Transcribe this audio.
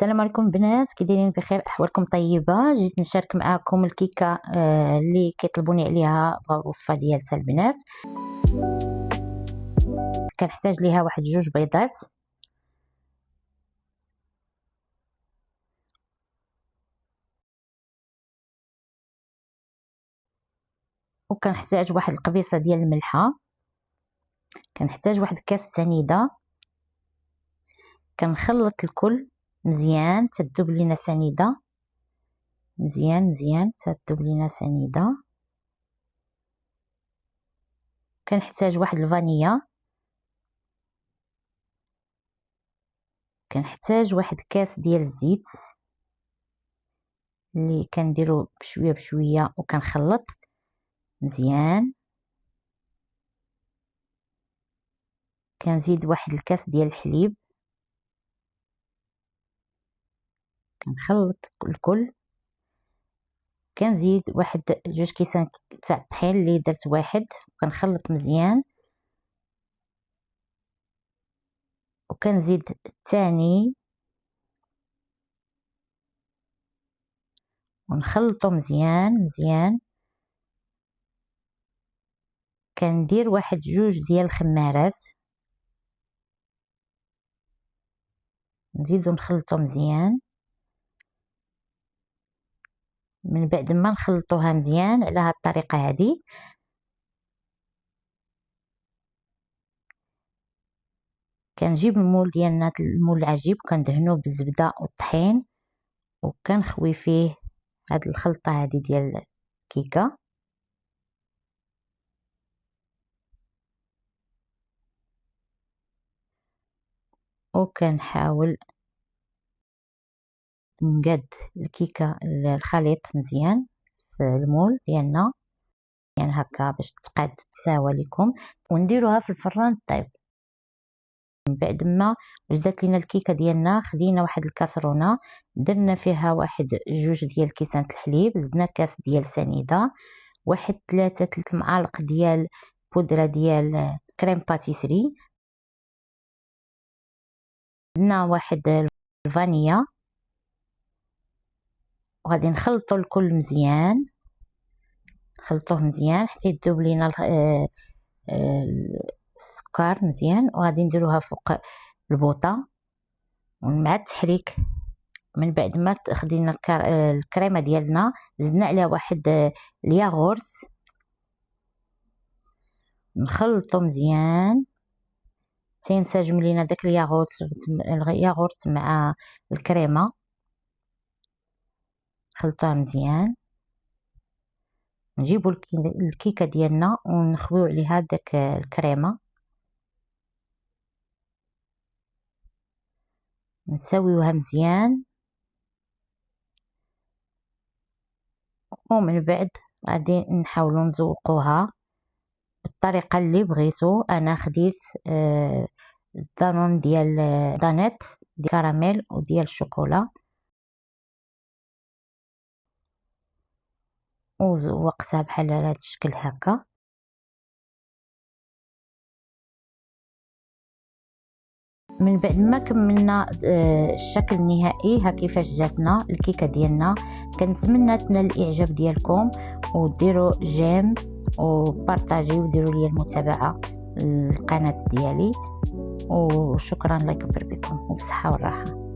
السلام عليكم بنات، كي دايرين؟ بخير؟ احوالكم طيبه؟ جيت نشارك معكم الكيكه اللي كيطلبوني عليها، بغاو الوصفه ديالها البنات. كنحتاج ليها واحد 2 بيضات، وكنحتاج واحد القبيصه ديال الملحه، كنحتاج واحد كاس سنيده. كنخلط الكل مزيان تذوب لينا سنيده، مزيان تذوب لينا سنيده. كنحتاج واحد الفانيلا، كنحتاج واحد كاس ديال الزيت اللي كنديرو بشويه بشويه وكنخلط مزيان. كنزيد واحد الكاس ديال الحليب، كنخلط الكل. كنزيد واحد 2 كيسان تاع الطحين اللي درت واحد، وكنخلط مزيان. وكنزيد الثاني ونخلطو مزيان. كندير واحد 2 ديال الخمارات، نزيدو نخلطو مزيان. من بعد ما نخلطوها مزيان على هاد الطريقه هادي، كنجيب المول ديالنا، المول العجيب، وكندهنوه بالزبده والطحين، وكنخوي فيه هاد الخلطه هادي ديال الكيكه. وكنحاول نقاد الكيكه الخليط مزيان في المول ديالنا، يعني هكا باش تقاد تساوى لكم، ونديروها في الفران طيب. من بعد ما وجدت لينا الكيكه ديالنا، خدينا واحد الكاسرونه، درنا فيها واحد 2 ديال كيسان الحليب، زدنا كاس ديال سنيده، واحد 3 معالق ديال بودره ديال كريم باتيسري، زدنا واحد الفانيا، وغادي نخلطوا الكل مزيان، نخلطوه مزيان حتى يذوب لينا السكر مزيان. وغادي نديروها فوق البوطه مع التحريك. من بعد ما خدينا الكريمه ديالنا، زدنا عليها واحد الياغورت، نخلطو مزيان تينسجم لينا داك الياغورت مع الكريمه. نخلطوها مزيان، نجيبو الكيكه ديالنا ونخويو عليها داك الكريمه، نسويوها مزيان. ومن بعد غادي نحاولوا نزوقوها بالطريقه اللي بغيتو. انا خديت الدانون ديال دانيت ديال كراميل وديال الشوكولا، وزوقتها بحال على هذا الشكل هكا. من بعد ما كملنا الشكل النهائي ها كيفاش جاتنا الكيكه ديالنا. كنتمنى تنال الاعجاب ديالكم، وديروا جيم وبارطاجي وديروا لي المتابعه القناه ديالي. وشكرا، الله يكبر بكم وبصحه والراحه.